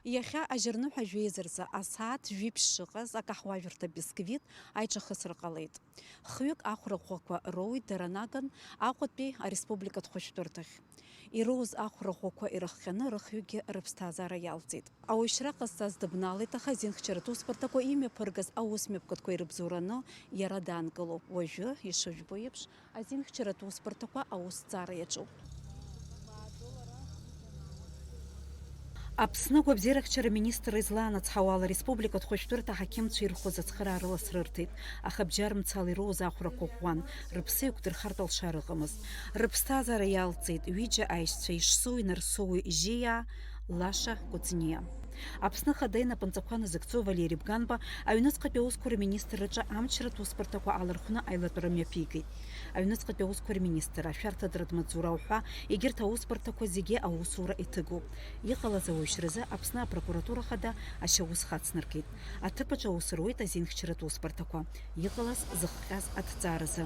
Иахьа ажьырныҳәа жәеизарзы асааҭ жәиԥшь шыҟаз акаҳуажәырҭа бисквит аиҿахысыр ҟалеит. Хҩык ахәра ӷәӷәақәа роуит дара наган Аҟәатәи ареспубликатә хәышәтәырҭахь. Ироуз ахәра ӷәӷәақәа ирыхҟьаны рыхҩыкгьы рыԥсҭазаара иалҵит. Ауаҩшьра ҟазҵаз дыбналеит, аха азинхьчаратә усбарҭақәа имҩаԥыргаз аусмҩаԥгатәқәа ирыбзоураны иара даангылоуп. Уажәы, ишыжәбо еиԥш, азинхьчаратә усбарҭақәа аусҭҵаара иаҿуп. Аԥсны агәабзиарахьчара министр излаанацҳауа ала республикатә хәышәтәырҭа аҳақьымцәа ирхәыз ацхыраара рыласрырҭеит. Аха бџьармцала ироуз ахәрақәа ӷәӷәан, рыԥсы еиқәдырхартә алшара ыҟамызт. Рыԥсҭазаара иалҵит ҩыџьа аишьцәа Ишсуи Нарсоуи Жьиа, Лаша Кәыҵниа. Аԥсны хада инапынҵақәа назыгӡо Валери Бганба аҩныҵҟатәи аусқәа рминистр рҿы амчратә усбарҭақәа алархәны аилатәара мҩаԥигеит. Аҩныҵҟатәи аусқәа рминистр ашәарҭадара Дмаҵура уҳәа егьырҭ аусбарҭақәа зегьы аусура иҭыгоуп. Иҟалаз ауаҩшьразы Аԥсны апрокуратура хада ашьаус хацнаркит. Аҭыԥаҿ аус руит азинхьчаратә усбарҭақәа. Иҟалаз зыхҟьаз аҭҵааразы.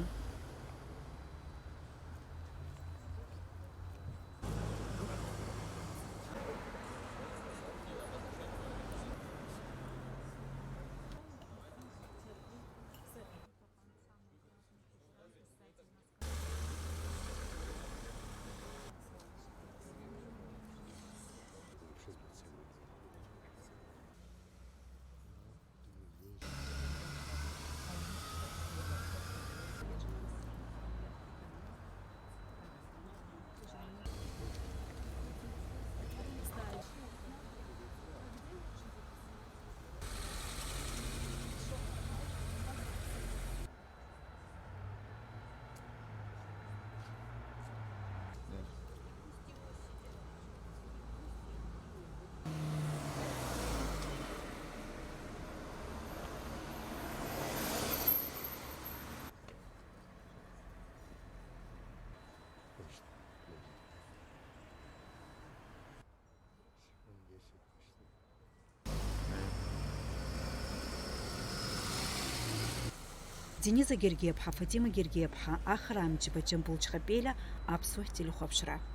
Дениза Гергиевҳа, Фатима Гергиевҳа, Ахра Амҷба, Џьамбул Џьҟапелиа, Аԥсуа телехәаԥшра.